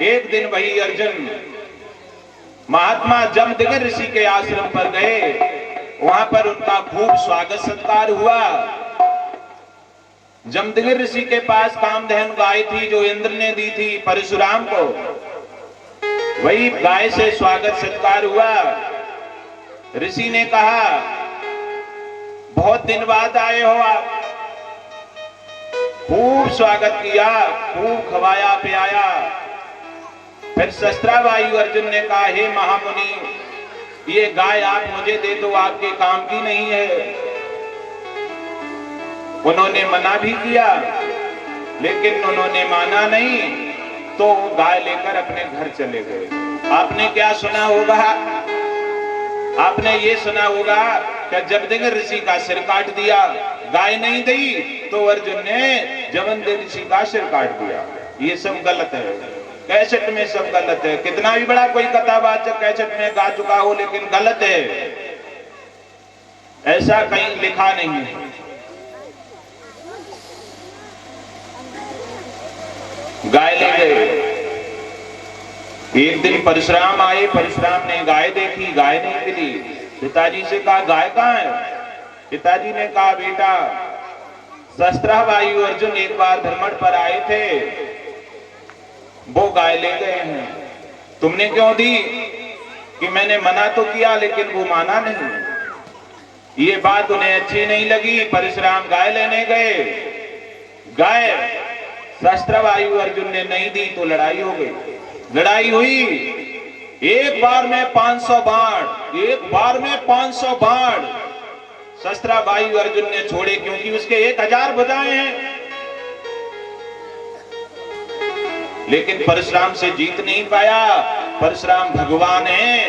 एक दिन वही अर्जुन महात्मा जमदग्नि ऋषि के आश्रम पर गए। वहां पर उनका खूब स्वागत सत्कार हुआ। जमदग्नि ऋषि के पास कामधेनु गाय थी जो इंद्र ने दी थी परशुराम को। वही गाय से स्वागत सत्कार हुआ। ऋषि ने कहा, बहुत दिन बाद आए हो आप। खूब स्वागत किया, खूब खवाया पियाया। फिर शस्त्रावायु अर्जुन ने कहा, हे महामुनि, ये गाय आप मुझे दे दो, आपके काम की नहीं है। उन्होंने मना भी किया, लेकिन उन्होंने माना नहीं, तो गाय लेकर अपने घर चले गए। आपने क्या सुना होगा? आपने ये सुना होगा कि जमदग्नि ऋषि का सिर काट दिया। गाय नहीं दी तो अर्जुन ने जमदग्नि ऋषि का सिर काट दिया। ये सब गलत है, कैसेट में सब गलत है। कितना भी बड़ा कोई कथावाचक कैसेट में गा चुका हो, लेकिन गलत है, ऐसा कहीं लिखा नहीं है। गाय ले गए। एक दिन परशुराम आए। परशुराम ने गाय देखी, गाय नहीं मिली। पिताजी से कहा, गाय कहाँ है? पिताजी ने कहा, बेटा, शस्त्रावायु अर्जुन एक बार भ्रमण पर आए थे, वो गाय ले गए हैं। तुमने क्यों दी? कि मैंने मना तो किया, लेकिन वो माना नहीं। ये बात उन्हें अच्छी नहीं लगी। परशुराम गाय लेने गए। गाय शस्त्रावायु अर्जुन ने नहीं दी तो लड़ाई हो गई। लड़ाई हुई, एक बार में 500 बाण, एक बार में 500 बाण शस्त्रावायु अर्जुन ने छोड़े, क्योंकि उसके 1000 भुजाएं हैं। लेकिन परशुराम से जीत नहीं पाया। परशुराम भगवान हैं।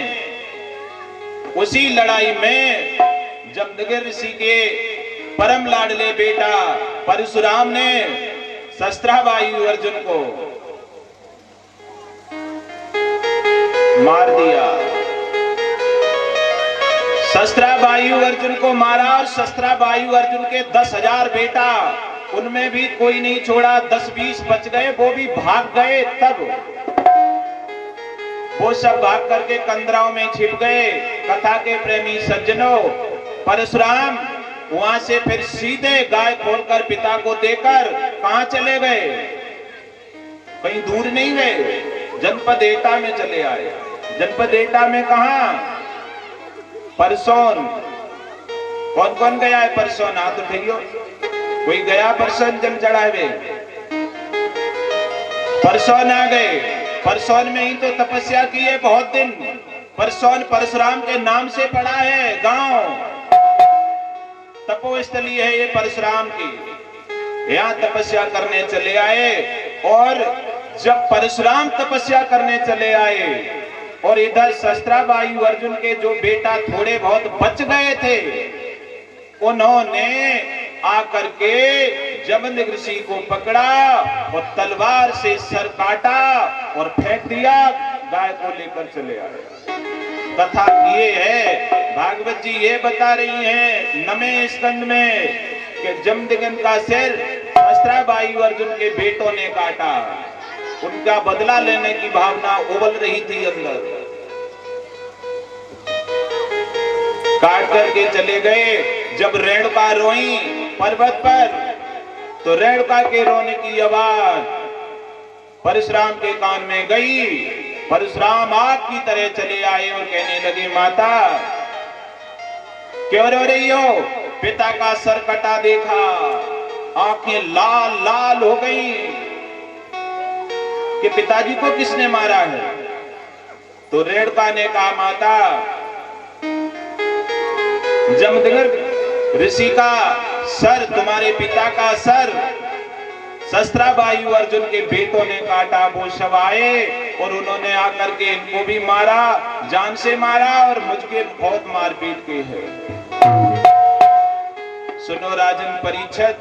उसी लड़ाई में जमदग्नि ऋषि के परम लाडले बेटा परशुराम ने शस्त्रावायु अर्जुन को मार दिया। शस्त्रावायु अर्जुन को मारा। और शस्त्रावायु अर्जुन के 10,000 बेटा, उनमें भी कोई नहीं छोड़ा। 10-20 बच गए, वो भी भाग गए। तब वो सब भाग करके कंदराओं में छिप गए। कथा के प्रेमी सज्जनों, परशुराम वहां से फिर सीधे गाय खोलकर पिता को देकर कहां चले गए? कहीं दूर नहीं गए, जनपद एटा में चले आए। जनपद एटा में कहा? परसोन। कौन कौन गया है परसोन? हाथ उठाइयो। कोई गया परसोन जल चढ़ावे? परसोन आ गए। परसोन में ही तो तपस्या की है बहुत दिन। परसोन परशुराम के नाम से पड़ा है गांव। तपोस्थली है ये परशुराम की। यहां तपस्या करने चले आए। और जब परशुराम तपस्या करने चले आए और इधर शस्त्रावायु अर्जुन के जो बेटा थोड़े बहुत बच गए थे, उन्होंने आकर के जमदग्नि ऋषि को पकड़ा और तलवार से सर काटा और फेंक दिया। गाय को लेकर चले आए। कथा ये है, भागवत जी ये बता रही हैं 9वें स्कंद में कि जमदग्नि का सिर शस्त्रावायु अर्जुन के बेटों ने काटा। उनका बदला लेने की भावना उबल रही थी अंदर। काट करके चले गए। जब रेणुका रोई पर्वत पर, तो रेणुका के रोने की आवाज परशुराम के कान में गई। परशुराम आग की तरह चले आए और कहने लगे, माता क्यों रो रही हो? पिता का सर कटा देखा, आंखें लाल लाल हो गई कि पिताजी को किसने मारा है? तो रेणुका ने कहा, माता, जमदग्नि ऋषि का सर, तुम्हारे पिता का सर शस्त्रावायु अर्जुन के बेटों ने काटा। वो सब आए और उन्होंने आकर के इनको भी मारा, जान से मारा, और मुझके बहुत मारपीट की है। सुनो राजन परीक्षित,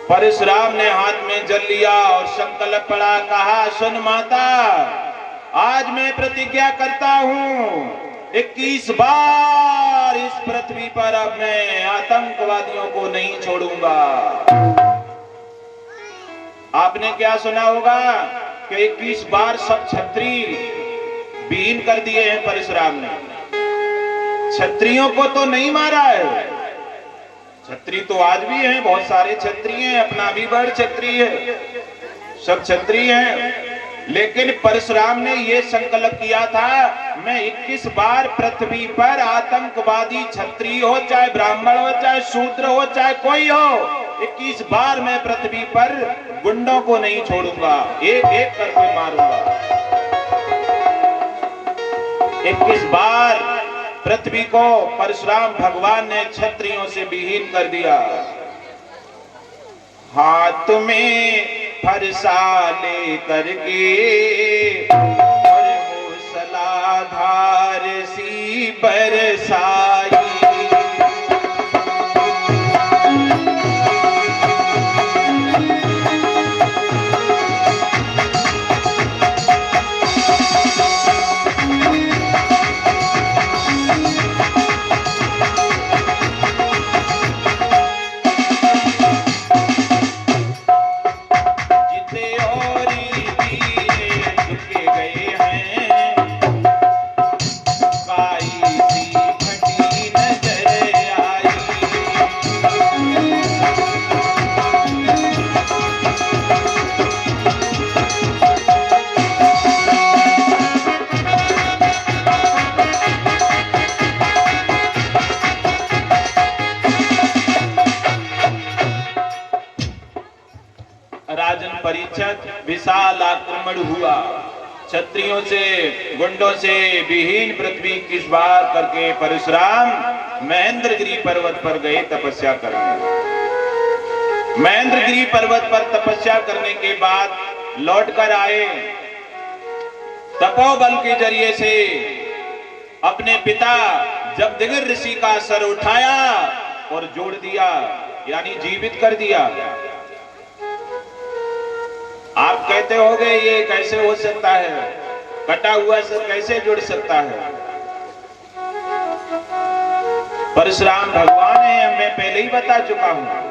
परशुराम ने हाथ में जल लिया और संकल्प पड़ा। कहा, सुन माता, आज मैं प्रतिज्ञा करता हूं 21 बार इस पृथ्वी पर अब मैं आतंकवादियों को नहीं छोड़ूंगा। आपने क्या सुना होगा कि 21 बार सब क्षत्रिय विहीन कर दिए हैं परशुराम ने। क्षत्रियों को तो नहीं मारा है, क्षत्रिय तो आज भी हैं, बहुत सारे क्षत्रिय हैं, अपना भी बड़ क्षत्रिय है, सब क्षत्रिय हैं। लेकिन परशुराम ने यह संकल्प किया था, मैं 21 बार पृथ्वी पर आतंकवादी क्षत्रिय हो, चाहे ब्राह्मण हो, चाहे शूद्र हो, चाहे कोई हो, 21 बार मैं पृथ्वी पर गुंडों को नहीं छोड़ूंगा, एक एक करके मारूंगा। 21 बार पृथ्वी को परशुराम भगवान ने क्षत्रियों से विहीन कर दिया। हाथ में फरसा ले करके और मूसलाधार सी बरसाई, राजन परीक्षित विशाल आक्रमण हुआ। क्षत्रियों से, गुंडों से विहीन पृथ्वी 21 बार करके परशुराम महेंद्रगिरी पर्वत पर गए तपस्या करने। महेंद्रगिरी पर्वत पर तपस्या करने के बाद लौटकर आए, तपोबल के जरिए से अपने पिता जमदग्नि ऋषि का सर उठाया और जोड़ दिया, यानी जीवित कर दिया। आप कहते होंगे ये कैसे हो सकता है, कटा हुआ सर कैसे जुड़ सकता है? परशुराम भगवान है, मैं पहले ही बता चुका हूं।